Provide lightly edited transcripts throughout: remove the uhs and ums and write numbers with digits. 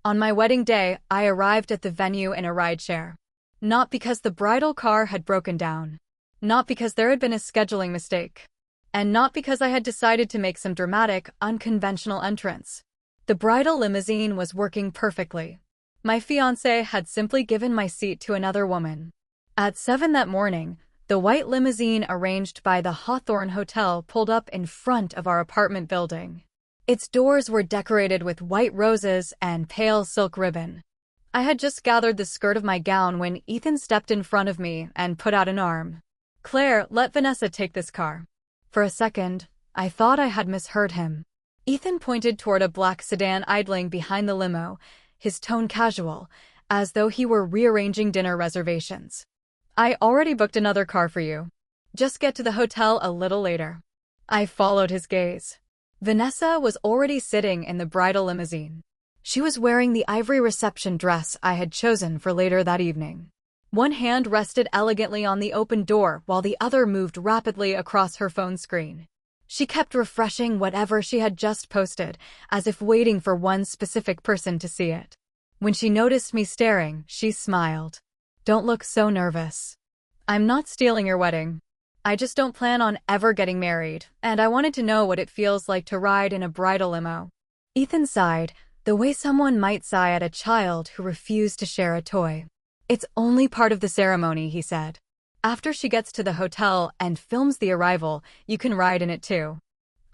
On my wedding day, I arrived at the venue in a rideshare. Not because the bridal car had broken down. Not because there had been a scheduling mistake. And not because I had decided to make some dramatic, unconventional entrance. The bridal limousine was working perfectly. My fiancé had simply given my seat to another woman. At 7 that morning, the white limousine arranged by the Hawthorne Hotel pulled up in front of our apartment building. Its doors were decorated with white roses and pale silk ribbon. I had just gathered the skirt of my gown when Ethan stepped in front of me and put out an arm. "Claire, let Vanessa take this car." For a second, I thought I had misheard him. Ethan pointed toward a black sedan idling behind the limo, his tone casual, as though he were rearranging dinner reservations. "I already booked another car for you. Just get to the hotel a little later." I followed his gaze. Vanessa was already sitting in the bridal limousine. She was wearing the ivory reception dress I had chosen for later that evening. One hand rested elegantly on the open door while the other moved rapidly across her phone screen. She kept refreshing whatever she had just posted, as if waiting for one specific person to see it. When she noticed me staring, she smiled. "Don't look so nervous. I'm not stealing your wedding. I just don't plan on ever getting married, and I wanted to know what it feels like to ride in a bridal limo." Ethan sighed, the way someone might sigh at a child who refused to share a toy. "It's only part of the ceremony," he said. "After she gets to the hotel and films the arrival, you can ride in it too."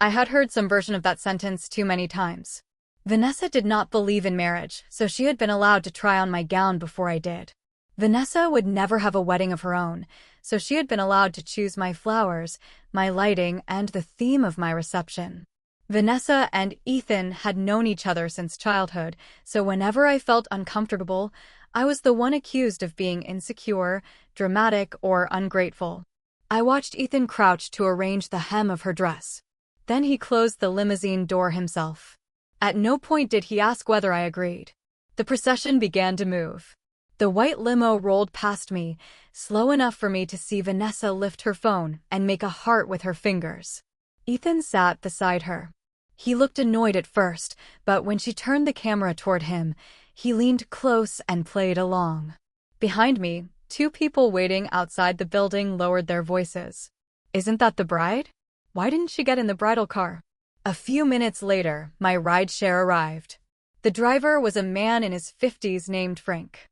I had heard some version of that sentence too many times. Vanessa did not believe in marriage, so she had been allowed to try on my gown before I did. Vanessa would never have a wedding of her own, so she had been allowed to choose my flowers, my lighting, and the theme of my reception. Vanessa and Ethan had known each other since childhood, so whenever I felt uncomfortable, I was the one accused of being insecure, dramatic, or ungrateful. I watched Ethan crouch to arrange the hem of her dress. Then he closed the limousine door himself. At no point did he ask whether I agreed. The procession began to move. The white limo rolled past me, slow enough for me to see Vanessa lift her phone and make a heart with her fingers. Ethan sat beside her. He looked annoyed at first, but when she turned the camera toward him, he leaned close and played along. Behind me, two people waiting outside the building lowered their voices. "Isn't that the bride? Why didn't she get in the bridal car?" A few minutes later, my rideshare arrived. The driver was a man in his 50s named Frank.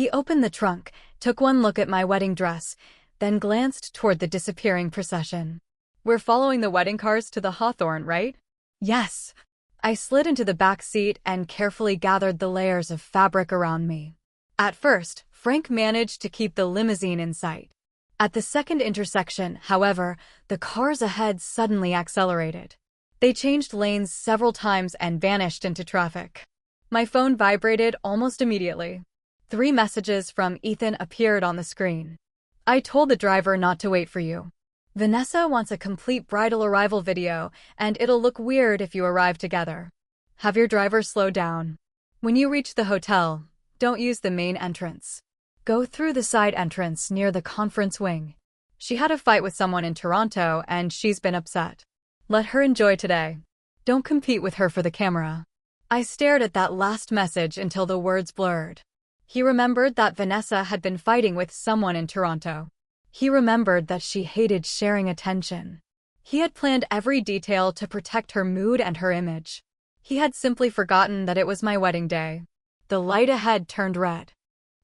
He opened the trunk, took one look at my wedding dress, then glanced toward the disappearing procession. "We're following the wedding cars to the Hawthorne, right?" "Yes." I slid into the back seat and carefully gathered the layers of fabric around me. At first, Frank managed to keep the limousine in sight. At the second intersection, however, the cars ahead suddenly accelerated. They changed lanes several times and vanished into traffic. My phone vibrated almost immediately. 3 messages from Ethan appeared on the screen. "I told the driver not to wait for you. Vanessa wants a complete bridal arrival video, and it'll look weird if you arrive together. Have your driver slow down. When you reach the hotel, don't use the main entrance. Go through the side entrance near the conference wing. She had a fight with someone in Toronto, and she's been upset. Let her enjoy today. Don't compete with her for the camera." I stared at that last message until the words blurred. He remembered that Vanessa had been fighting with someone in Toronto. He remembered that she hated sharing attention. He had planned every detail to protect her mood and her image. He had simply forgotten that it was my wedding day. The light ahead turned red.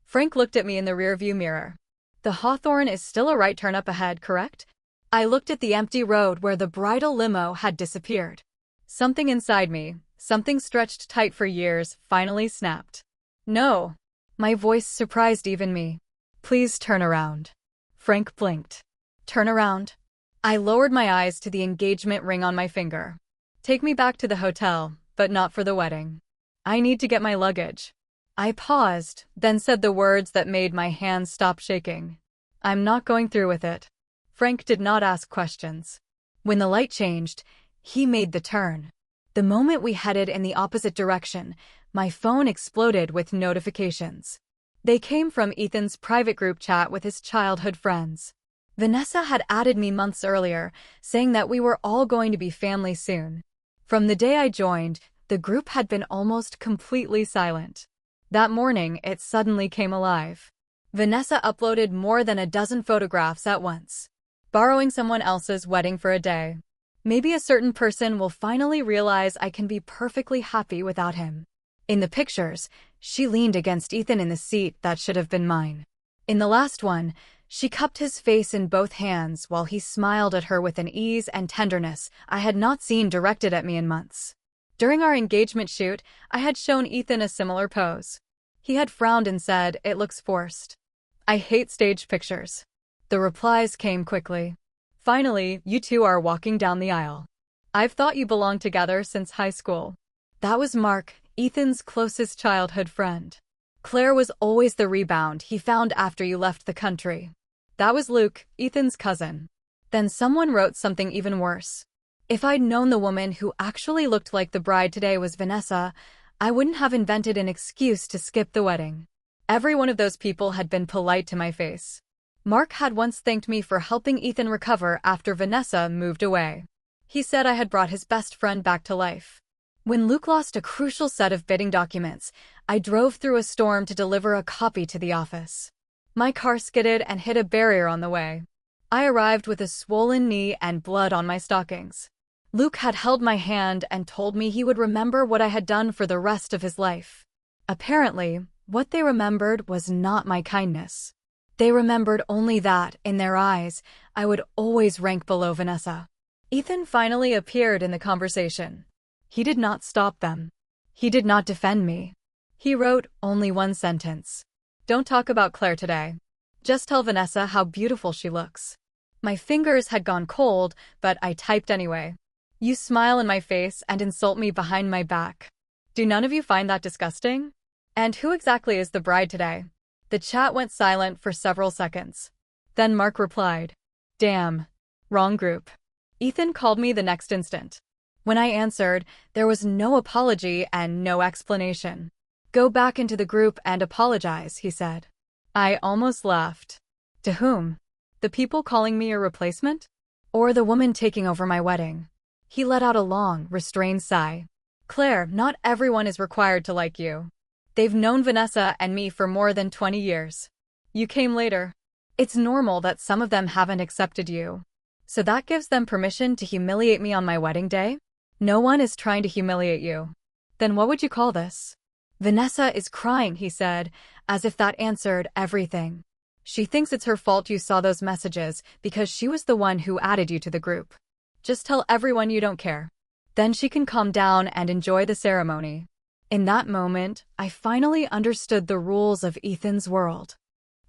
Frank looked at me in the rearview mirror. "The Hawthorne is still a right turn up ahead, correct?" I looked at the empty road where the bridal limo had disappeared. Something inside me, something stretched tight for years, finally snapped. "No." My voice surprised even me. "Please turn around." Frank blinked. "Turn around?" I lowered my eyes to the engagement ring on my finger. "Take me back to the hotel, but not for the wedding. I need to get my luggage." I paused, then said the words that made my hands stop shaking. "I'm not going through with it." Frank did not ask questions. When the light changed, he made the turn. The moment we headed in the opposite direction, my phone exploded with notifications. They came from Ethan's private group chat with his childhood friends. Vanessa had added me months earlier, saying that we were all going to be family soon. From the day I joined, The group had been almost completely silent. That morning, it suddenly came alive. Vanessa uploaded more than a dozen photographs at once. Borrowing someone else's wedding for a day. Maybe a certain person will finally realize I can be perfectly happy without him. In the pictures, she leaned against Ethan in the seat that should have been mine. In the last one, she cupped his face in both hands while he smiled at her with an ease and tenderness I had not seen directed at me in months. During our engagement shoot, I had shown Ethan a similar pose. He had frowned and said, "It looks forced." "I hate staged pictures." The replies came quickly. "Finally, you two are walking down the aisle. I've thought you belonged together since high school." That was Mark, Ethan's closest childhood friend. "Claire was always the rebound he found after you left the country." That was Luke, Ethan's cousin. Then someone wrote something even worse. "If I'd known the woman who actually looked like the bride today was Vanessa, I wouldn't have invented an excuse to skip the wedding." Every one of those people had been polite to my face. Mark had once thanked me for helping Ethan recover after Vanessa moved away. He said I had brought his best friend back to life. When Luke lost a crucial set of bidding documents, I drove through a storm to deliver a copy to the office. My car skidded and hit a barrier on the way. I arrived with a swollen knee and blood on my stockings. Luke had held my hand and told me he would remember what I had done for the rest of his life. Apparently, what they remembered was not my kindness. They remembered only that, in their eyes, I would always rank below Vanessa. Ethan finally appeared in the conversation. He did not stop them. He did not defend me. He wrote only one sentence. "Don't talk about Claire today. Just tell Vanessa how beautiful she looks." My fingers had gone cold, but I typed anyway. "You smile in my face and insult me behind my back. Do none of you find that disgusting? And who exactly is the bride today?" The chat went silent for several seconds. Then Mark replied, "Damn. Wrong group." Ethan called me the next instant. When I answered, there was no apology and no explanation. "Go back into the group and apologize," he said. I almost laughed. To whom? The people calling me a replacement? Or the woman taking over my wedding? He let out a long, restrained sigh. "Claire, not everyone is required to like you. They've known Vanessa and me for more than 20 years. You came later. It's normal that some of them haven't accepted you. So that gives them permission to humiliate me on my wedding day? No one is trying to humiliate you. Then what would you call this?" "Vanessa is crying," he said, as if that answered everything. "She thinks it's her fault you saw those messages because she was the one who added you to the group. Just tell everyone you don't care. Then she can calm down and enjoy the ceremony." In that moment, I finally understood the rules of Ethan's world.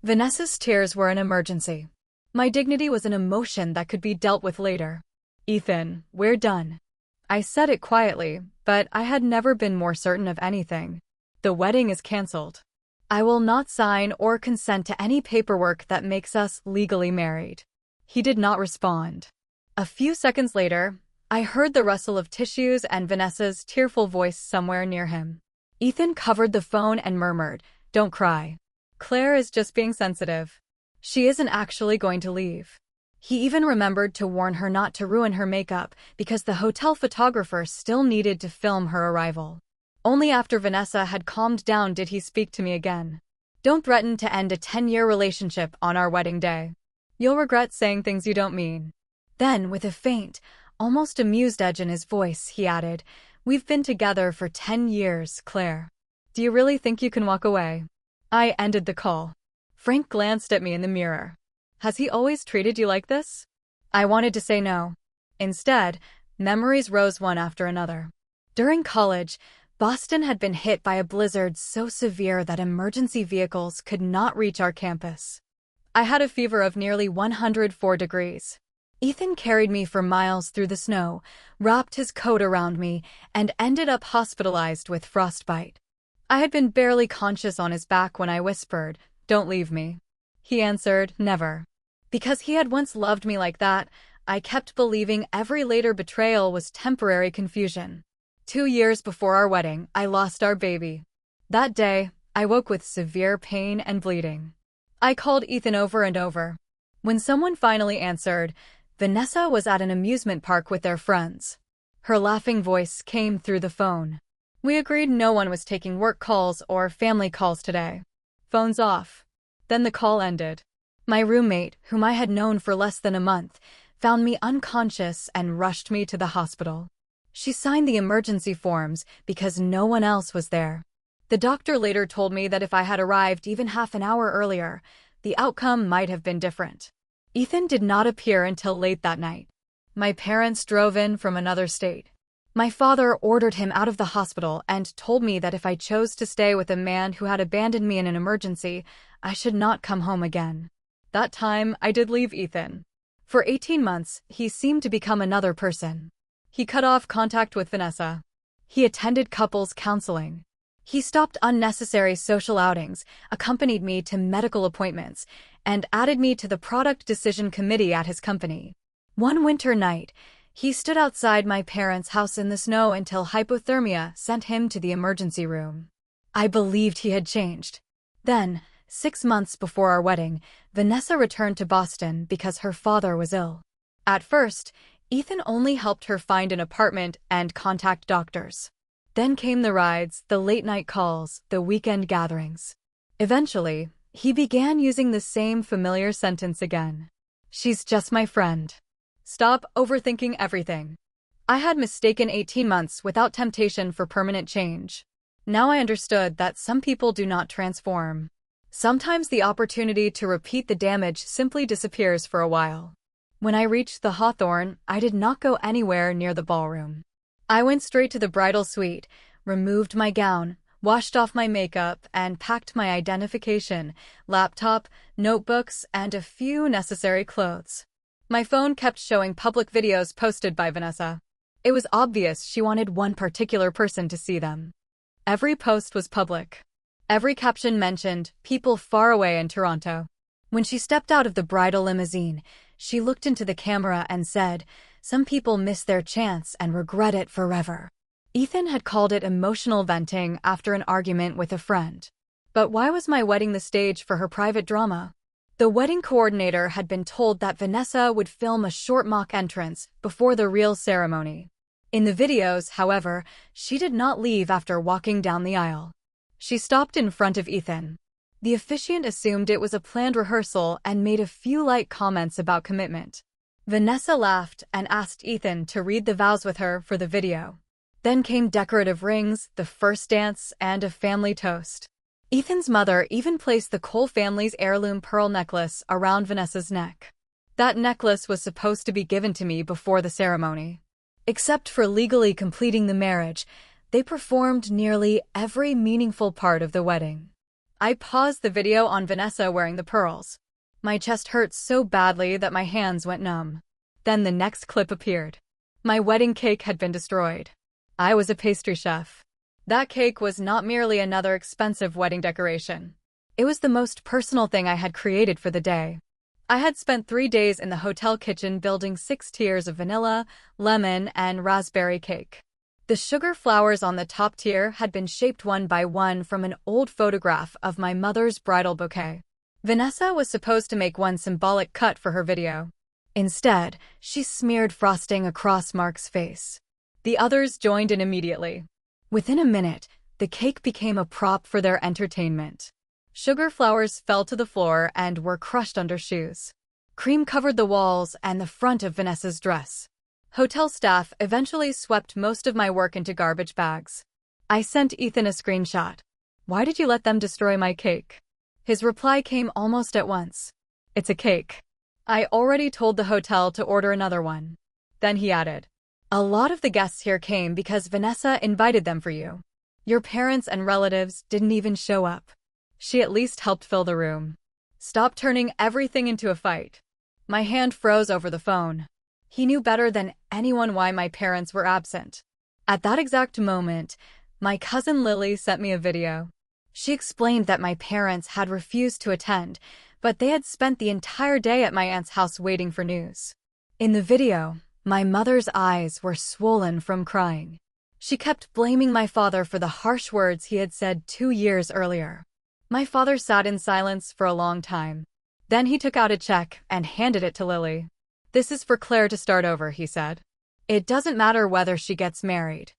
Vanessa's tears were an emergency. My dignity was an emotion that could be dealt with later. "Ethan, we're done." I said it quietly, but I had never been more certain of anything. "The wedding is cancelled. I will not sign or consent to any paperwork that makes us legally married." He did not respond. A few seconds later, I heard the rustle of tissues and Vanessa's tearful voice somewhere near him. Ethan covered the phone and murmured, "Don't cry. Claire is just being sensitive. She isn't actually going to leave." He even remembered to warn her not to ruin her makeup because the hotel photographer still needed to film her arrival. Only after Vanessa had calmed down did he speak to me again. "Don't threaten to end a 10-year relationship on our wedding day. You'll regret saying things you don't mean." Then, with a faint, almost amused edge in his voice, he added, "We've been together for 10 years, Claire. Do you really think you can walk away?" I ended the call. Frank glanced at me in the mirror. "Has he always treated you like this?" I wanted to say no. Instead, memories rose one after another. During college, Boston had been hit by a blizzard so severe that emergency vehicles could not reach our campus. I had a fever of nearly 104 degrees. Ethan carried me for miles through the snow, wrapped his coat around me, and ended up hospitalized with frostbite. I had been barely conscious on his back when I whispered, "Don't leave me." He answered, "Never." Because he had once loved me like that, I kept believing every later betrayal was temporary confusion. 2 years before our wedding, I lost our baby. That day, I woke with severe pain and bleeding. I called Ethan over and over. When someone finally answered, Vanessa was at an amusement park with their friends. Her laughing voice came through the phone. We agreed no one was taking work calls or family calls today. Phones off. Then the call ended. My roommate, whom I had known for less than a month, found me unconscious and rushed me to the hospital. She signed the emergency forms because no one else was there. The doctor later told me that if I had arrived even half an hour earlier, the outcome might have been different. Ethan did not appear until late that night. My parents drove in from another state. My father ordered him out of the hospital and told me that if I chose to stay with a man who had abandoned me in an emergency, I should not come home again. That time, I did leave Ethan. For 18 months, he seemed to become another person. He cut off contact with Vanessa. He attended couples counseling. He stopped unnecessary social outings, accompanied me to medical appointments, and added me to the product decision committee at his company. One winter night, he stood outside my parents' house in the snow until hypothermia sent him to the emergency room. I believed he had changed. Then, 6 months before our wedding, Vanessa returned to Boston because her father was ill. At first, Ethan only helped her find an apartment and contact doctors. Then came the rides, the late-night calls, the weekend gatherings. Eventually, he began using the same familiar sentence again. "She's just my friend. Stop overthinking everything." I had mistaken 18 months without temptation for permanent change. Now I understood that some people do not transform. Sometimes the opportunity to repeat the damage simply disappears for a while. When I reached the Hawthorne, I did not go anywhere near the ballroom. I went straight to the bridal suite, removed my gown, washed off my makeup, and packed my identification, laptop, notebooks, and a few necessary clothes. My phone kept showing public videos posted by Vanessa. It was obvious she wanted one particular person to see them. Every post was public. Every caption mentioned people far away in Toronto. When she stepped out of the bridal limousine, she looked into the camera and said, "Some people miss their chance and regret it forever." Ethan had called it emotional venting after an argument with a friend. But why was my wedding the stage for her private drama? The wedding coordinator had been told that Vanessa would film a short mock entrance before the real ceremony. In the videos, however, she did not leave after walking down the aisle. She stopped in front of Ethan. The officiant assumed it was a planned rehearsal and made a few light comments about commitment. Vanessa laughed and asked Ethan to read the vows with her for the video. Then came decorative rings, the first dance, and a family toast. Ethan's mother even placed the Cole family's heirloom pearl necklace around Vanessa's neck. That necklace was supposed to be given to me before the ceremony. Except for legally completing the marriage, they performed nearly every meaningful part of the wedding. I paused the video on Vanessa wearing the pearls. My chest hurt so badly that my hands went numb. Then the next clip appeared. My wedding cake had been destroyed. I was a pastry chef. That cake was not merely another expensive wedding decoration. It was the most personal thing I had created for the day. I had spent 3 days in the hotel kitchen building 6 tiers of vanilla, lemon, and raspberry cake. The sugar flowers on the top tier had been shaped one by one from an old photograph of my mother's bridal bouquet. Vanessa was supposed to make one symbolic cut for her video. Instead, she smeared frosting across Mark's face. The others joined in immediately. Within a minute, the cake became a prop for their entertainment. Sugar flowers fell to the floor and were crushed under shoes. Cream covered the walls and the front of Vanessa's dress. Hotel staff eventually swept most of my work into garbage bags. I sent Ethan a screenshot. "Why did you let them destroy my cake?" His reply came almost at once. "It's a cake. I already told the hotel to order another one." Then he added, "A lot of the guests here came because Vanessa invited them for you. Your parents and relatives didn't even show up. She at least helped fill the room. Stop turning everything into a fight." My hand froze over the phone. He knew better than anyone why my parents were absent. At that exact moment, my cousin Lily sent me a video. She explained that my parents had refused to attend, but they had spent the entire day at my aunt's house waiting for news. In the video, my mother's eyes were swollen from crying. She kept blaming my father for the harsh words he had said 2 years earlier. My father sat in silence for a long time. Then he took out a check and handed it to Lily. "This is for Claire to start over," he said. "It doesn't matter whether she gets married.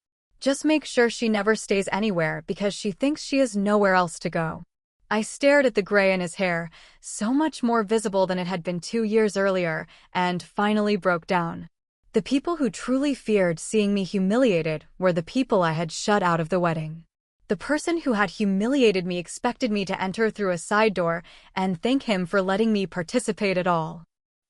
Just make sure she never stays anywhere because she thinks she has nowhere else to go. I stared at the gray in his hair, so much more visible than it had been 2 years earlier, and finally broke down. The people who truly feared seeing me humiliated were the people I had shut out of the wedding. The person who had humiliated me expected me to enter through a side door and thank him for letting me participate at all.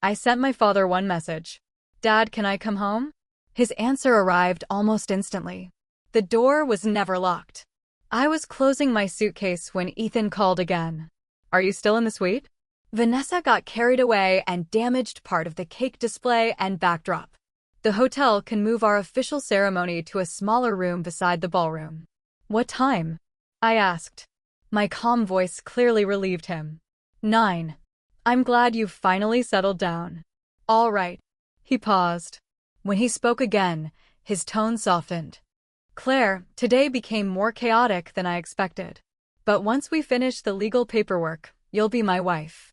I sent my father one message. "Dad, can I come home?" His answer arrived almost instantly. The door was never locked. I was closing my suitcase when Ethan called again. "Are you still in the suite?" Vanessa got carried away and damaged part of the cake display and backdrop. The hotel can move our official ceremony to a smaller room beside the ballroom. "What time?" I asked. My calm voice clearly relieved him. 9. "I'm glad you've finally settled down." "All right." He paused. When he spoke again, his tone softened. "Claire, today became more chaotic than I expected. But once we finish the legal paperwork, you'll be my wife.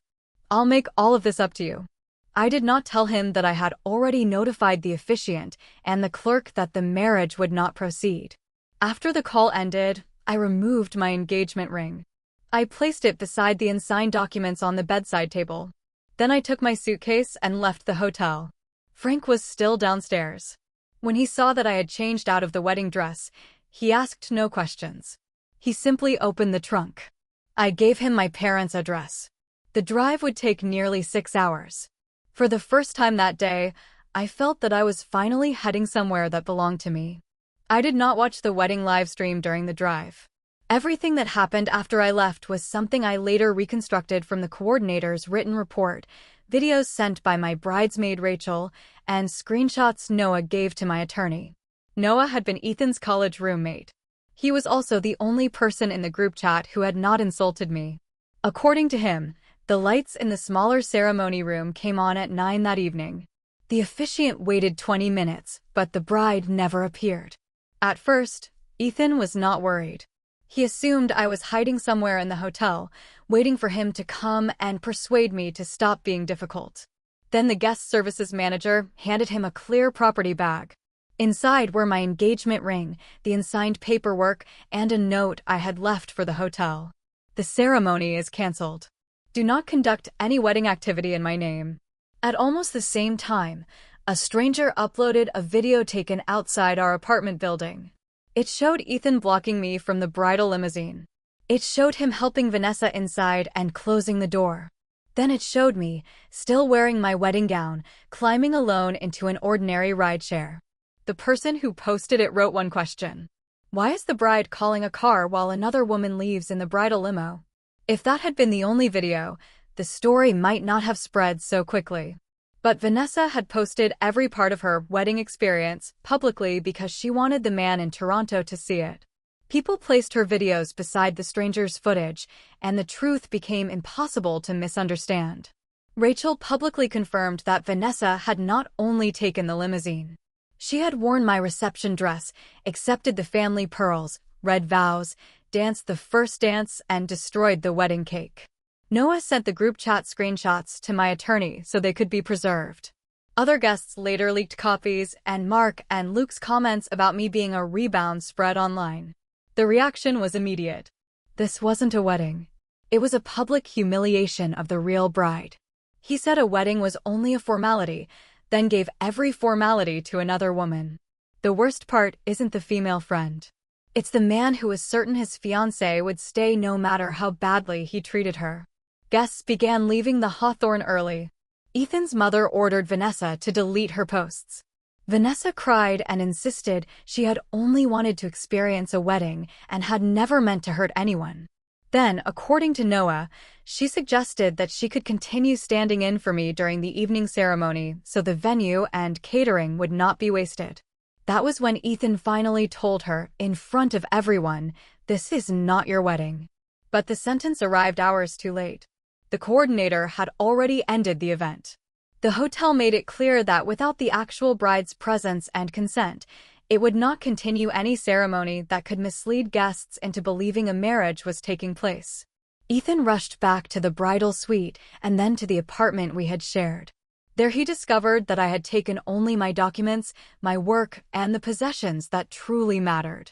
I'll make all of this up to you." I did not tell him that I had already notified the officiant and the clerk that the marriage would not proceed. After the call ended, I removed my engagement ring. I placed it beside the unsigned documents on the bedside table. Then I took my suitcase and left the hotel. Frank was still downstairs. When he saw that I had changed out of the wedding dress, he asked no questions. He simply opened the trunk. I gave him my parents' address. The drive would take nearly 6 hours. For the first time that day, I felt that I was finally heading somewhere that belonged to me. I did not watch the wedding live stream during the drive. Everything that happened after I left was something I later reconstructed from the coordinator's written report, videos sent by my bridesmaid Rachel, and screenshots Noah gave to my attorney. Noah had been Ethan's college roommate. He was also the only person in the group chat who had not insulted me. According to him, the lights in the smaller ceremony room came on at 9 that evening. The officiant waited 20 minutes, but the bride never appeared. At first, Ethan was not worried. He assumed I was hiding somewhere in the hotel, waiting for him to come and persuade me to stop being difficult. Then the guest services manager handed him a clear property bag. Inside were my engagement ring, the unsigned paperwork, and a note I had left for the hotel. "The ceremony is cancelled. Do not conduct any wedding activity in my name." At almost the same time, a stranger uploaded a video taken outside our apartment building. It showed Ethan blocking me from the bridal limousine. It showed him helping Vanessa inside and closing the door. Then it showed me, still wearing my wedding gown, climbing alone into an ordinary rideshare. The person who posted it wrote one question. "Why is the bride calling a car while another woman leaves in the bridal limo?" If that had been the only video, the story might not have spread so quickly. But Vanessa had posted every part of her wedding experience publicly because she wanted the man in Toronto to see it. People placed her videos beside the stranger's footage, and the truth became impossible to misunderstand. Rachel publicly confirmed that Vanessa had not only taken the limousine. She had worn my reception dress, accepted the family pearls, read vows, danced the first dance, and destroyed the wedding cake. Noah sent the group chat screenshots to my attorney so they could be preserved. Other guests later leaked copies, and Mark and Luke's comments about me being a rebound spread online. The reaction was immediate. This wasn't a wedding. It was a public humiliation of the real bride. He said a wedding was only a formality, then gave every formality to another woman. The worst part isn't the female friend. It's the man who was certain his fiancée would stay no matter how badly he treated her. Guests began leaving the Hawthorne early. Ethan's mother ordered Vanessa to delete her posts. Vanessa cried and insisted she had only wanted to experience a wedding and had never meant to hurt anyone. Then, according to Noah, she suggested that she could continue standing in for me during the evening ceremony so the venue and catering would not be wasted. That was when Ethan finally told her, in front of everyone, "This is not your wedding." But the sentence arrived hours too late. The coordinator had already ended the event. The hotel made it clear that without the actual bride's presence and consent, it would not continue any ceremony that could mislead guests into believing a marriage was taking place. Ethan rushed back to the bridal suite and then to the apartment we had shared. There he discovered that I had taken only my documents, my work, and the possessions that truly mattered.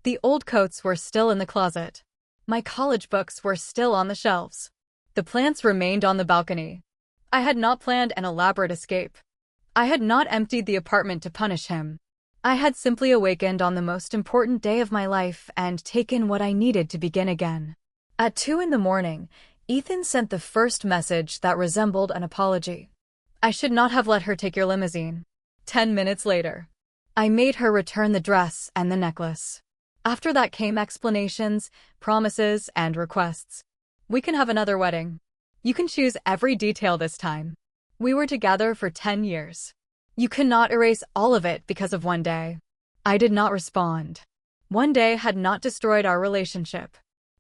The old coats were still in the closet. My college books were still on the shelves. The plants remained on the balcony. I had not planned an elaborate escape. I had not emptied the apartment to punish him. I had simply awakened on the most important day of my life and taken what I needed to begin again. At 2 in the morning, Ethan sent the first message that resembled an apology. I should not have let her take your limousine. 10 minutes later, I made her return the dress and the necklace. After that came explanations, promises, and requests. We can have another wedding. You can choose every detail this time. We were together for 10 years. You cannot erase all of it because of one day. I did not respond. One day had not destroyed our relationship.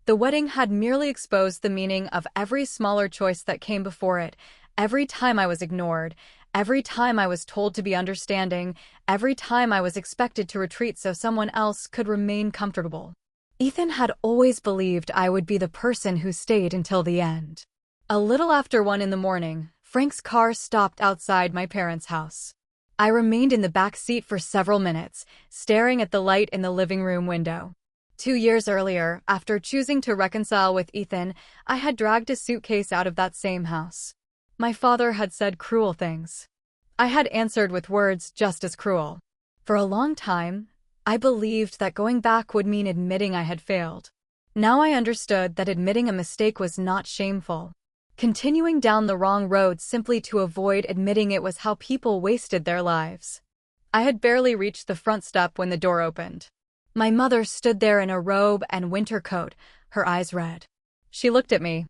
The wedding had merely exposed the meaning of every smaller choice that came before it. Every time I was ignored, every time I was told to be understanding, every time I was expected to retreat so someone else could remain comfortable. Ethan had always believed I would be the person who stayed until the end. A little after 1 in the morning, Frank's car stopped outside my parents' house. I remained in the back seat for several minutes, staring at the light in the living room window. 2 years earlier, after choosing to reconcile with Ethan, I had dragged a suitcase out of that same house. My father had said cruel things. I had answered with words just as cruel. For a long time, I believed that going back would mean admitting I had failed. Now I understood that admitting a mistake was not shameful. Continuing down the wrong road simply to avoid admitting it was how people wasted their lives. I had barely reached the front step when the door opened. My mother stood there in a robe and winter coat, her eyes red. She looked at me.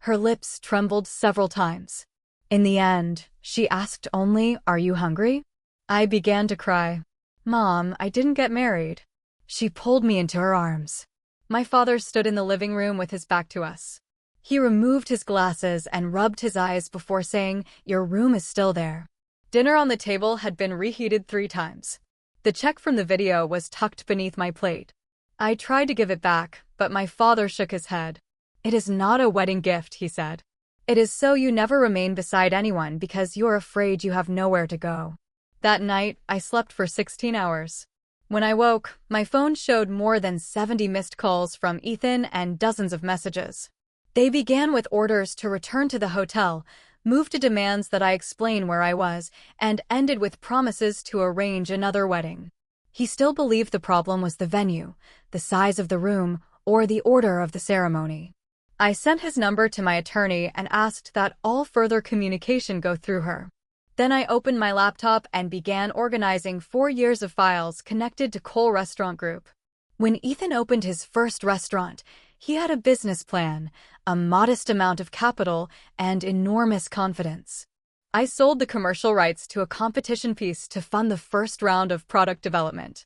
Her lips trembled several times. In the end, she asked only, "Are you hungry?" I began to cry. "Mom, I didn't get married." She pulled me into her arms. My father stood in the living room with his back to us. He removed his glasses and rubbed his eyes before saying, "Your room is still there." Dinner on the table had been reheated 3 times. The check from the video was tucked beneath my plate. I tried to give it back, but my father shook his head. "It is not a wedding gift," he said. "It is so you never remain beside anyone because you're afraid you have nowhere to go." That night, I slept for 16 hours. When I woke, my phone showed more than 70 missed calls from Ethan and dozens of messages. They began with orders to return to the hotel, moved to demands that I explain where I was, and ended with promises to arrange another wedding. He still believed the problem was the venue, the size of the room, or the order of the ceremony. I sent his number to my attorney and asked that all further communication go through her. Then I opened my laptop and began organizing 4 years of files connected to Cole Restaurant Group. When Ethan opened his first restaurant, he had a business plan, a modest amount of capital, and enormous confidence. I sold the commercial rights to a competition piece to fund the first round of product development.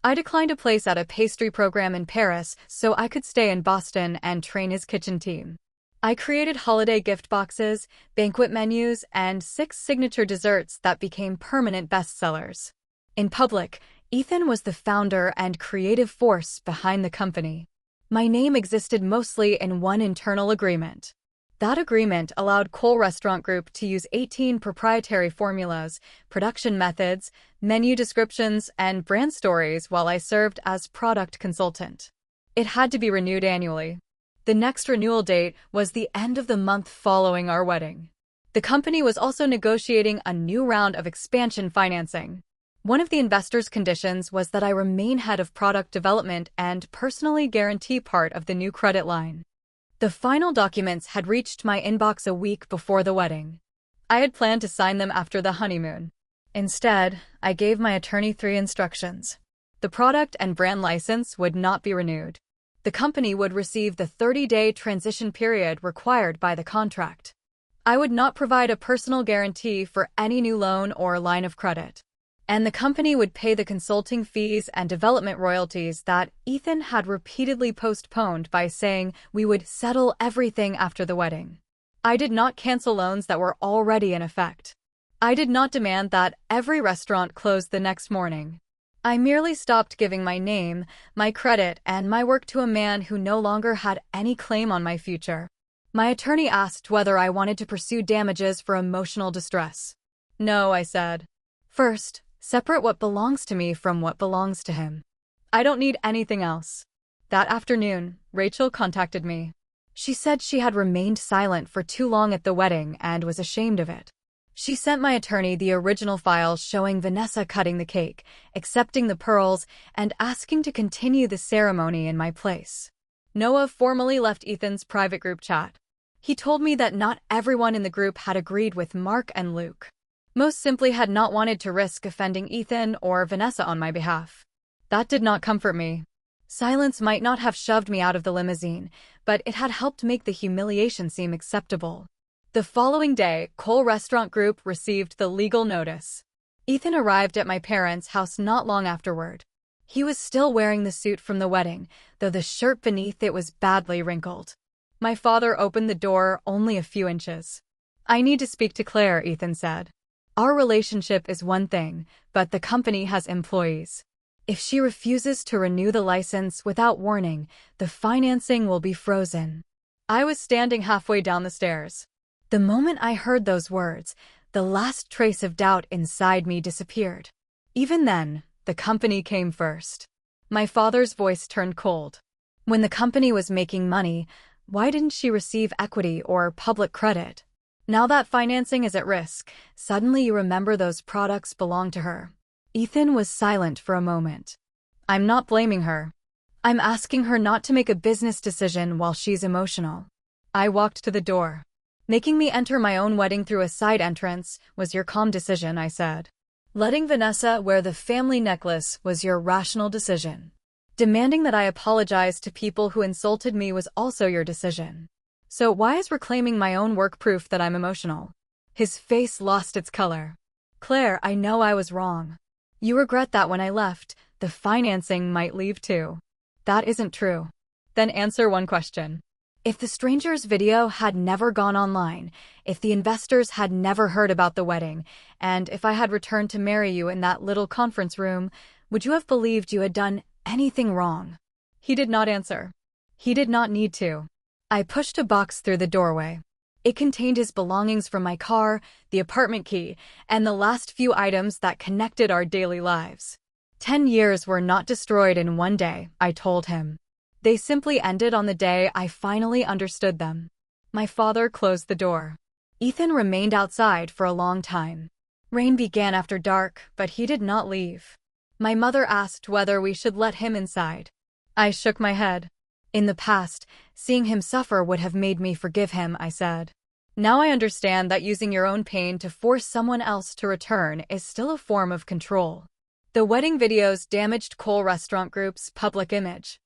I declined a place at a pastry program in Paris so I could stay in Boston and train his kitchen team. I created holiday gift boxes, banquet menus, and 6 signature desserts that became permanent bestsellers. In public, Ethan was the founder and creative force behind the company. My name existed mostly in one internal agreement. That agreement allowed Cole Restaurant Group to use 18 proprietary formulas, production methods, menu descriptions, and brand stories while I served as product consultant. It had to be renewed annually. The next renewal date was the end of the month following our wedding. The company was also negotiating a new round of expansion financing. One of the investors' conditions was that I remain head of product development and personally guarantee part of the new credit line. The final documents had reached my inbox a week before the wedding. I had planned to sign them after the honeymoon. Instead, I gave my attorney 3 instructions. The product and brand license would not be renewed. The company would receive the 30-day transition period required by the contract. I would not provide a personal guarantee for any new loan or line of credit. And the company would pay the consulting fees and development royalties that Ethan had repeatedly postponed by saying we would settle everything after the wedding. I did not cancel loans that were already in effect. I did not demand that every restaurant close the next morning. I merely stopped giving my name, my credit, and my work to a man who no longer had any claim on my future. My attorney asked whether I wanted to pursue damages for emotional distress. No, I said. First, separate what belongs to me from what belongs to him. I don't need anything else. That afternoon, Rachel contacted me. She said she had remained silent for too long at the wedding and was ashamed of it. She sent my attorney the original files showing Vanessa cutting the cake, accepting the pearls, and asking to continue the ceremony in my place. Noah formally left Ethan's private group chat. He told me that not everyone in the group had agreed with Mark and Luke. Most simply had not wanted to risk offending Ethan or Vanessa on my behalf. That did not comfort me. Silence might not have shoved me out of the limousine, but it had helped make the humiliation seem acceptable. The following day, Cole Restaurant Group received the legal notice. Ethan arrived at my parents' house not long afterward. He was still wearing the suit from the wedding, though the shirt beneath it was badly wrinkled. My father opened the door only a few inches. "I need to speak to Claire," Ethan said. "Our relationship is one thing, but the company has employees. If she refuses to renew the license without warning, the financing will be frozen." I was standing halfway down the stairs. The moment I heard those words, the last trace of doubt inside me disappeared. Even then, the company came first. My father's voice turned cold. When the company was making money, why didn't she receive equity or public credit? Now that financing is at risk, suddenly you remember those products belong to her. Ethan was silent for a moment. "I'm not blaming her. I'm asking her not to make a business decision while she's emotional." I walked to the door. "Making me enter my own wedding through a side entrance was your calm decision," I said. "Letting Vanessa wear the family necklace was your rational decision. Demanding that I apologize to people who insulted me was also your decision. So why is reclaiming my own work proof that I'm emotional?" His face lost its color. "Claire, I know I was wrong. You regret that when I left, the financing might leave too." "That isn't true." "Then answer one question. If the stranger's video had never gone online, if the investors had never heard about the wedding, and if I had returned to marry you in that little conference room, would you have believed you had done anything wrong?" He did not answer. He did not need to. I pushed a box through the doorway. It contained his belongings from my car, the apartment key, and the last few items that connected our daily lives. 10 years were not destroyed in one day, I told him. They simply ended on the day I finally understood them. My father closed the door. Ethan remained outside for a long time. Rain began after dark, but he did not leave. My mother asked whether we should let him inside. I shook my head. In the past, seeing him suffer would have made me forgive him, I said. Now I understand that using your own pain to force someone else to return is still a form of control. The wedding videos damaged Cole Restaurant Group's public image.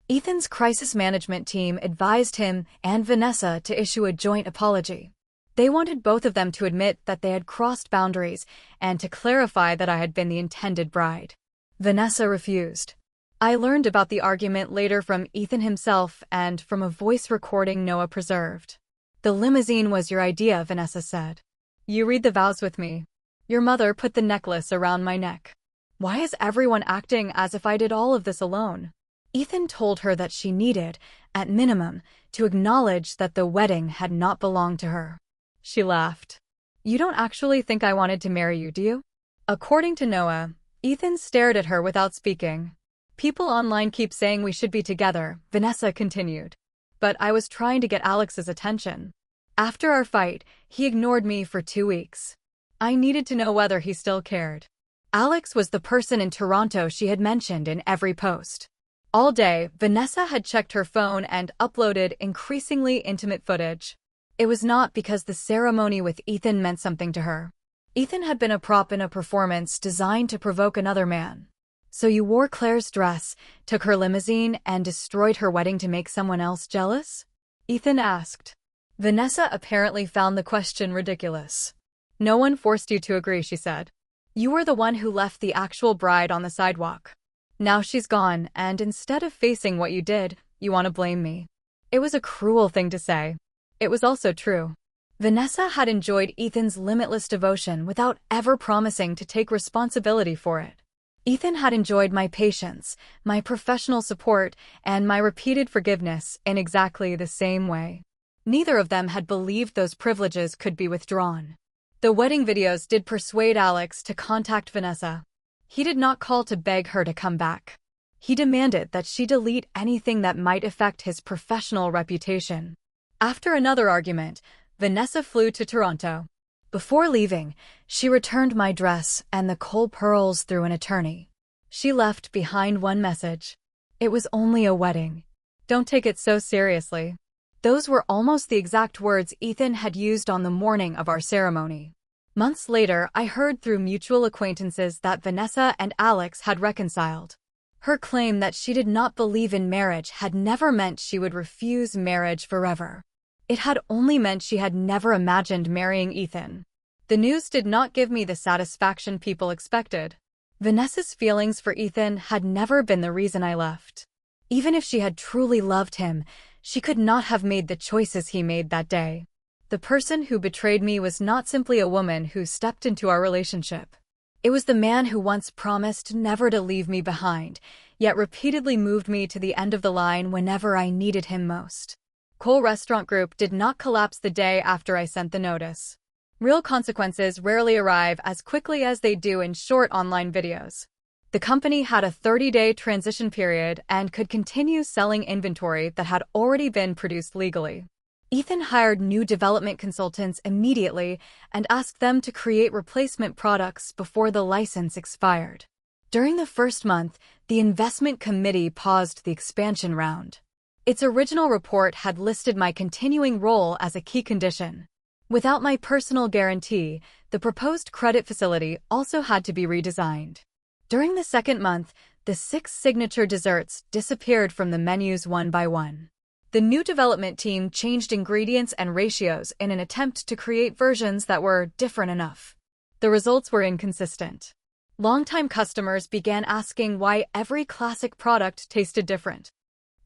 Ethan's crisis management team advised him and Vanessa to issue a joint apology. They wanted both of them to admit that they had crossed boundaries and to clarify that I had been the intended bride. Vanessa refused. I learned about the argument later from Ethan himself and from a voice recording Noah preserved. "The limousine was your idea," Vanessa said. "You read the vows with me. Your mother put the necklace around my neck. Why is everyone acting as if I did all of this alone?" Ethan told her that she needed, at minimum, to acknowledge that the wedding had not belonged to her. She laughed. "You don't actually think I wanted to marry you, do you?" According to Noah, Ethan stared at her without speaking. "People online keep saying we should be together," Vanessa continued. "But I was trying to get Alex's attention. After our fight, he ignored me for 2 weeks. I needed to know whether he still cared." Alex was the person in Toronto she had mentioned in every post. All day, Vanessa had checked her phone and uploaded increasingly intimate footage. It was not because the ceremony with Ethan meant something to her. Ethan had been a prop in a performance designed to provoke another man. "So you wore Claire's dress, took her limousine, and destroyed her wedding to make someone else jealous?" Ethan asked. Vanessa apparently found the question ridiculous. "No one forced you to agree," she said. "You were the one who left the actual bride on the sidewalk. Now she's gone, and instead of facing what you did, you want to blame me." It was a cruel thing to say. It was also true. Vanessa had enjoyed Ethan's limitless devotion without ever promising to take responsibility for it. Ethan had enjoyed my patience, my professional support, and my repeated forgiveness in exactly the same way. Neither of them had believed those privileges could be withdrawn. The wedding videos did persuade Alex to contact Vanessa. He did not call to beg her to come back. He demanded that she delete anything that might affect his professional reputation. After another argument, Vanessa flew to Toronto. Before leaving, she returned my dress and the Cole pearls through an attorney. She left behind one message. It was only a wedding. Don't take it so seriously. Those were almost the exact words Ethan had used on the morning of our ceremony. Months later, I heard through mutual acquaintances that Vanessa and Alex had reconciled. Her claim that she did not believe in marriage had never meant she would refuse marriage forever. It had only meant she had never imagined marrying Ethan. The news did not give me the satisfaction people expected. Vanessa's feelings for Ethan had never been the reason I left. Even if she had truly loved him, she could not have made the choices he made that day. The person who betrayed me was not simply a woman who stepped into our relationship. It was the man who once promised never to leave me behind, yet repeatedly moved me to the end of the line whenever I needed him most. Cole Restaurant Group did not collapse the day after I sent the notice. Real consequences rarely arrive as quickly as they do in short online videos. The company had a 30-day transition period and could continue selling inventory that had already been produced legally. Ethan hired new development consultants immediately and asked them to create replacement products before the license expired. During the first month, the investment committee paused the expansion round. Its original report had listed my continuing role as a key condition. Without my personal guarantee, the proposed credit facility also had to be redesigned. During the second month, the 6 signature desserts disappeared from the menus one by one. The new development team changed ingredients and ratios in an attempt to create versions that were different enough. The results were inconsistent. Longtime customers began asking why every classic product tasted different.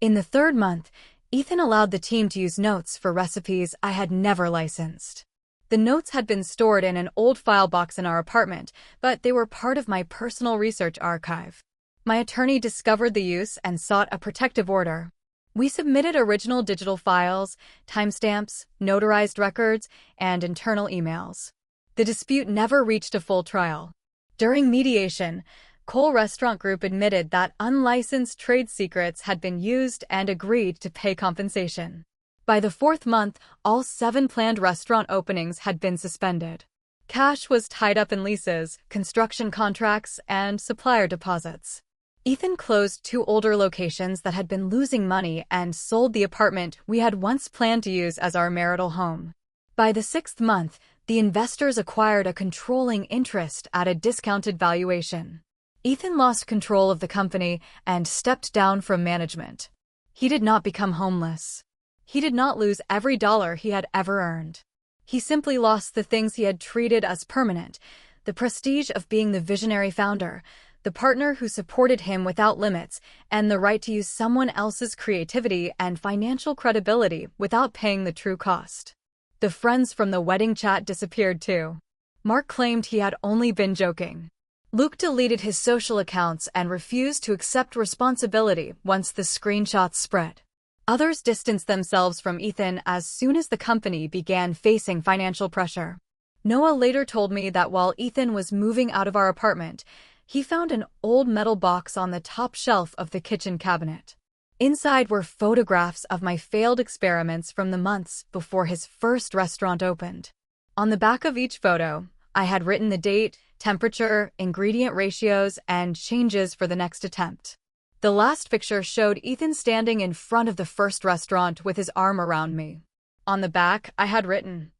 In the third month, Ethan allowed the team to use notes for recipes I had never licensed. The notes had been stored in an old file box in our apartment, but they were part of my personal research archive. My attorney discovered the use and sought a protective order. We submitted original digital files, timestamps, notarized records, and internal emails. The dispute never reached a full trial. During mediation, Cole Restaurant Group admitted that unlicensed trade secrets had been used and agreed to pay compensation. By the 4th month, all 7 planned restaurant openings had been suspended. Cash was tied up in leases, construction contracts, and supplier deposits. Ethan closed 2 older locations that had been losing money and sold the apartment we had once planned to use as our marital home. By the 6th month, the investors acquired a controlling interest at a discounted valuation. Ethan lost control of the company and stepped down from management. He did not become homeless. He did not lose every dollar he had ever earned. He simply lost the things he had treated as permanent: the prestige of being the visionary founder, the partner who supported him without limits, and the right to use someone else's creativity and financial credibility without paying the true cost. The friends from the wedding chat disappeared too. Mark claimed he had only been joking. Luke deleted his social accounts and refused to accept responsibility once the screenshots spread. Others distanced themselves from Ethan as soon as the company began facing financial pressure. Noah later told me that while Ethan was moving out of our apartment, he found an old metal box on the top shelf of the kitchen cabinet. Inside were photographs of my failed experiments from the months before his first restaurant opened. On the back of each photo, I had written the date, temperature, ingredient ratios, and changes for the next attempt. The last picture showed Ethan standing in front of the first restaurant with his arm around me. On the back, I had written,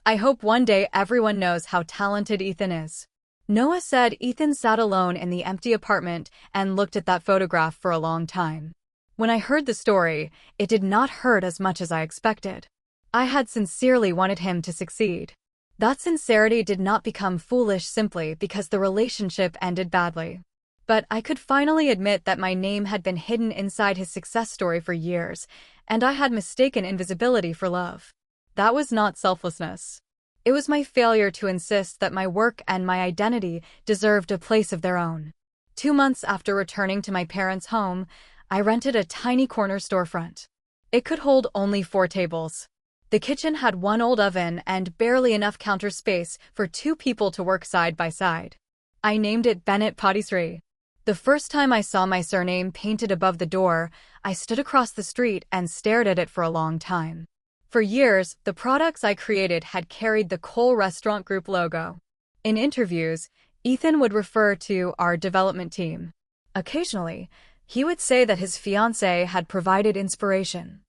"I hope one day everyone knows how talented Ethan is." Noah said Ethan sat alone in the empty apartment and looked at that photograph for a long time. When I heard the story, it did not hurt as much as I expected. I had sincerely wanted him to succeed. That sincerity did not become foolish simply because the relationship ended badly. But I could finally admit that my name had been hidden inside his success story for years, and I had mistaken invisibility for love. That was not selflessness. It was my failure to insist that my work and my identity deserved a place of their own. 2 months after returning to my parents' home, I rented a tiny corner storefront. It could hold only 4 tables. The kitchen had one old oven and barely enough counter space for 2 people to work side by side. I named it Bennett Patisserie. The first time I saw my surname painted above the door, I stood across the street and stared at it for a long time. For years, the products I created had carried the Cole Restaurant Group logo. In interviews, Ethan would refer to our development team. Occasionally, he would say that his fiancée had provided inspiration.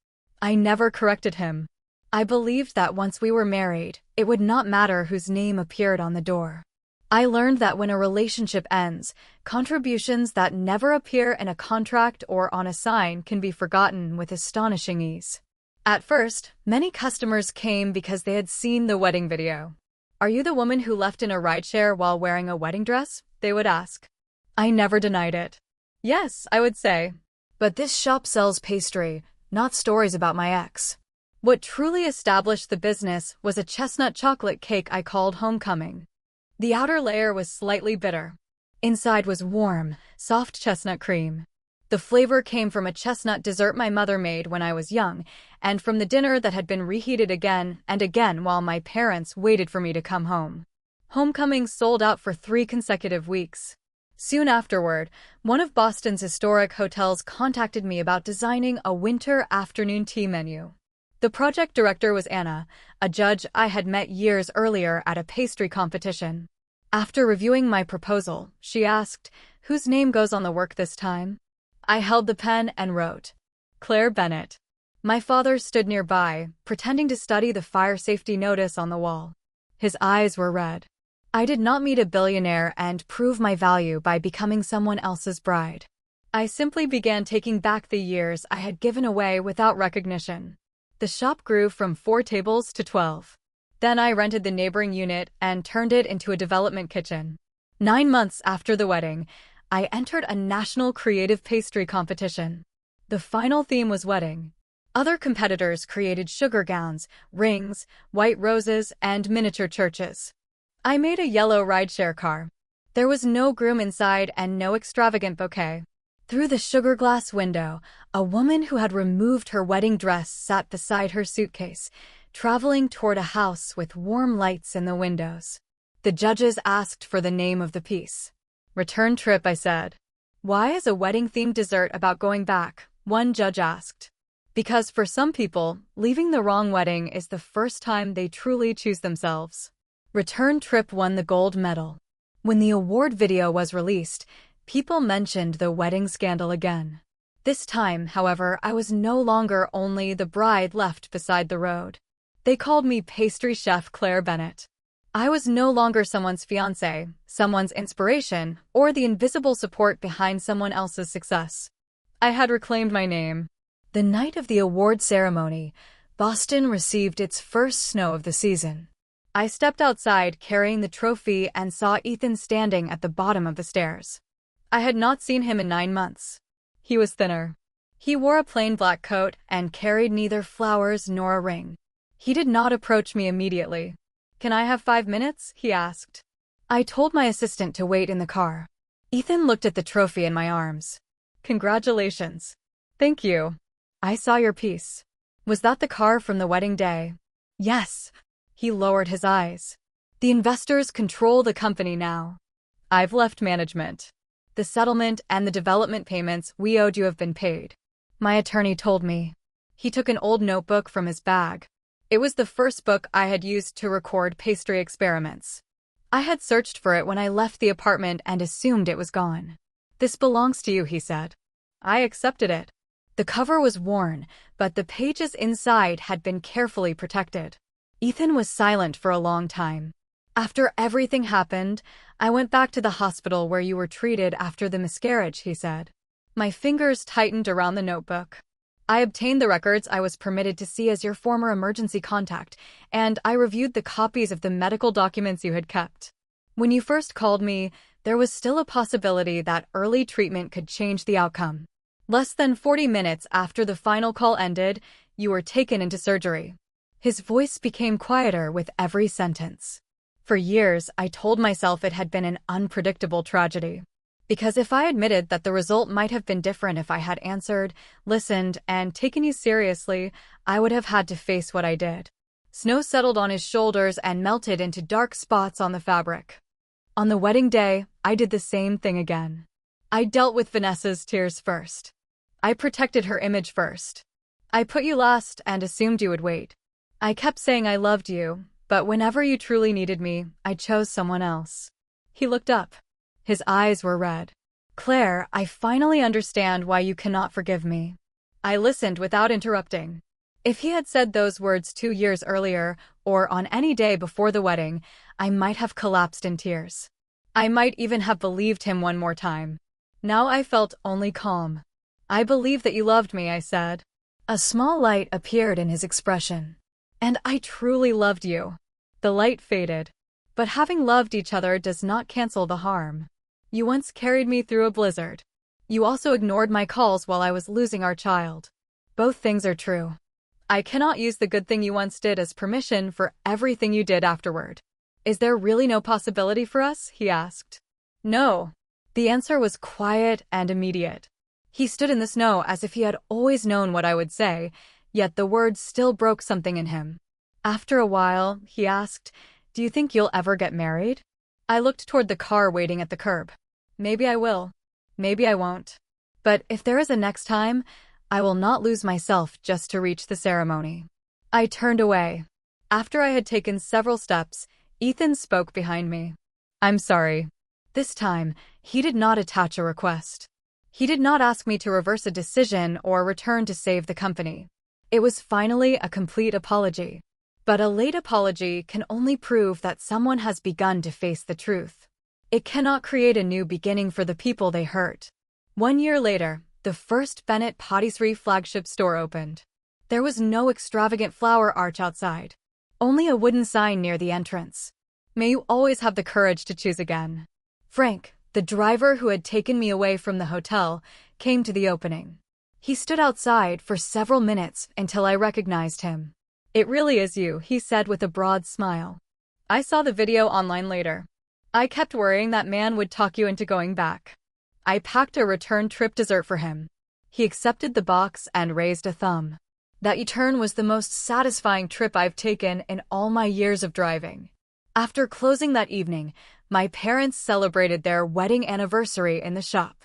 I never corrected him. I believed that once we were married, it would not matter whose name appeared on the door. I learned that when a relationship ends, contributions that never appear in a contract or on a sign can be forgotten with astonishing ease. At first, many customers came because they had seen the wedding video. "Are you the woman who left in a rideshare while wearing a wedding dress?" they would ask. I never denied it. "Yes," I would say. "But this shop sells pastry, not stories about my ex." What truly established the business was a chestnut chocolate cake I called Homecoming. The outer layer was slightly bitter. Inside was warm, soft chestnut cream. The flavor came from a chestnut dessert my mother made when I was young, and from the dinner that had been reheated again and again while my parents waited for me to come home. Homecoming sold out for 3 consecutive weeks. Soon afterward, one of Boston's historic hotels contacted me about designing a winter afternoon tea menu. The project director was Anna, a judge I had met years earlier at a pastry competition. After reviewing my proposal, she asked, "Whose name goes on the work this time?" I held the pen and wrote, "Claire Bennett." My father stood nearby, pretending to study the fire safety notice on the wall. His eyes were red. I did not meet a billionaire and prove my value by becoming someone else's bride. I simply began taking back the years I had given away without recognition. The shop grew from 4 tables to 12. Then I rented the neighboring unit and turned it into a development kitchen. 9 months after the wedding, I entered a national creative pastry competition. The final theme was wedding. Other competitors created sugar gowns, rings, white roses, and miniature churches. I made a yellow rideshare car. There was no groom inside and no extravagant bouquet. Through the sugar glass window, a woman who had removed her wedding dress sat beside her suitcase, traveling toward a house with warm lights in the windows. The judges asked for the name of the piece. "Return trip," I said. "Why is a wedding-themed dessert about going back?" one judge asked. "Because for some people, leaving the wrong wedding is the first time they truly choose themselves." Return Trip won the gold medal. When the award video was released, people mentioned the wedding scandal again. This time, however, I was no longer only the bride left beside the road. They called me pastry chef Claire Bennett. I was no longer someone's fiancée, someone's inspiration, or the invisible support behind someone else's success. I had reclaimed my name. The night of the award ceremony, Boston received its first snow of the season. I stepped outside carrying the trophy and saw Ethan standing at the bottom of the stairs. I had not seen him in 9 months. He was thinner. He wore a plain black coat and carried neither flowers nor a ring. He did not approach me immediately. "Can I have 5 minutes?" he asked. I told my assistant to wait in the car. Ethan looked at the trophy in my arms. "Congratulations." "Thank you. I saw your piece." "Was that the car from the wedding day?" "Yes." He lowered his eyes. "The investors control the company now. I've left management. The settlement and the development payments we owed you have been paid," my attorney told me. He took an old notebook from his bag. It was the first book I had used to record pastry experiments. I had searched for it when I left the apartment and assumed it was gone. "This belongs to you," he said. I accepted it. The cover was worn, but the pages inside had been carefully protected. Ethan was silent for a long time. "After everything happened, I went back to the hospital where you were treated after the miscarriage," he said. My fingers tightened around the notebook. "I obtained the records I was permitted to see as your former emergency contact, and I reviewed the copies of the medical documents you had kept. When you first called me, there was still a possibility that early treatment could change the outcome. Less than 40 minutes after the final call ended, you were taken into surgery." His voice became quieter with every sentence. For years, I told myself it had been an unpredictable tragedy. Because if I admitted that the result might have been different if I had answered, listened, and taken you seriously, I would have had to face what I did. Snow settled on his shoulders and melted into dark spots on the fabric. On the wedding day, I did the same thing again. I dealt with Vanessa's tears first. I protected her image first. I put you last and assumed you would wait. I kept saying I loved you, but whenever you truly needed me, I chose someone else. He looked up. His eyes were red. Claire, I finally understand why you cannot forgive me. I listened without interrupting. If he had said those words 2 years earlier, or on any day before the wedding, I might have collapsed in tears. I might even have believed him one more time. Now I felt only calm. I believe that you loved me, I said. A small light appeared in his expression. And I truly loved you. The light faded. But having loved each other does not cancel the harm. You once carried me through a blizzard. You also ignored my calls while I was losing our child. Both things are true. I cannot use the good thing you once did as permission for everything you did afterward. Is there really no possibility for us? He asked. No. The answer was quiet and immediate. He stood in the snow as if he had always known what I would say, yet the words still broke something in him. After a while, he asked, "Do you think you'll ever get married?" I looked toward the car waiting at the curb. Maybe I will. Maybe I won't. But if there is a next time, I will not lose myself just to reach the ceremony. I turned away. After I had taken several steps, Ethan spoke behind me. I'm sorry. This time, he did not attach a request. He did not ask me to reverse a decision or return to save the company. It was finally a complete apology. But a late apology can only prove that someone has begun to face the truth. It cannot create a new beginning for the people they hurt. 1 year later, the first Bennett Patisserie flagship store opened. There was no extravagant flower arch outside. Only a wooden sign near the entrance. May you always have the courage to choose again. Frank, the driver who had taken me away from the hotel, came to the opening. He stood outside for several minutes until I recognized him. It really is you, he said with a broad smile. I saw the video online later. I kept worrying that man would talk you into going back. I packed a return trip dessert for him. He accepted the box and raised a thumb. That return was the most satisfying trip I've taken in all my years of driving. After closing that evening, my parents celebrated their wedding anniversary in the shop.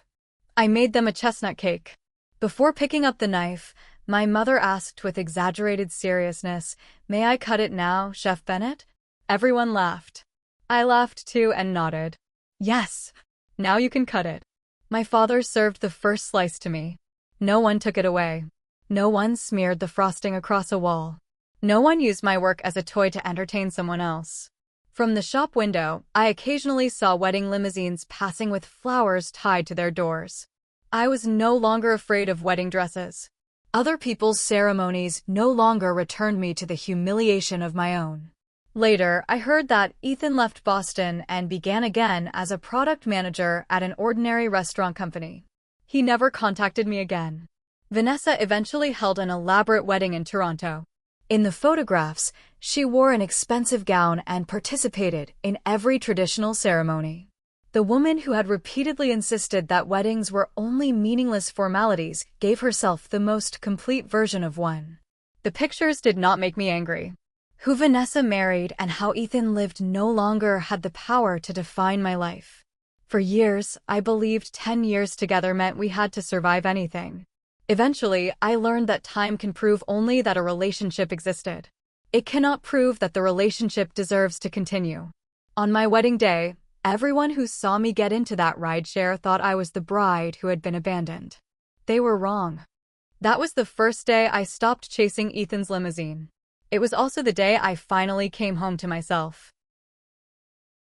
I made them a chestnut cake. Before picking up the knife, my mother asked with exaggerated seriousness, "May I cut it now, Chef Bennett?" Everyone laughed. I laughed too and nodded. Yes, now you can cut it. My father served the first slice to me. No one took it away. No one smeared the frosting across a wall. No one used my work as a toy to entertain someone else. From the shop window, I occasionally saw wedding limousines passing with flowers tied to their doors. I was no longer afraid of wedding dresses. Other people's ceremonies no longer returned me to the humiliation of my own. Later, I heard that Ethan left Boston and began again as a product manager at an ordinary restaurant company. He never contacted me again. Vanessa eventually held an elaborate wedding in Toronto. In the photographs, she wore an expensive gown and participated in every traditional ceremony. The woman who had repeatedly insisted that weddings were only meaningless formalities gave herself the most complete version of one. The pictures did not make me angry. Who Vanessa married and how Ethan lived no longer had the power to define my life. For years, I believed 10 years together meant we had to survive anything. Eventually, I learned that time can prove only that a relationship existed. It cannot prove that the relationship deserves to continue. On my wedding day, everyone who saw me get into that rideshare thought I was the bride who had been abandoned. They were wrong. That was the first day I stopped chasing Ethan's limousine. It was also the day I finally came home to myself.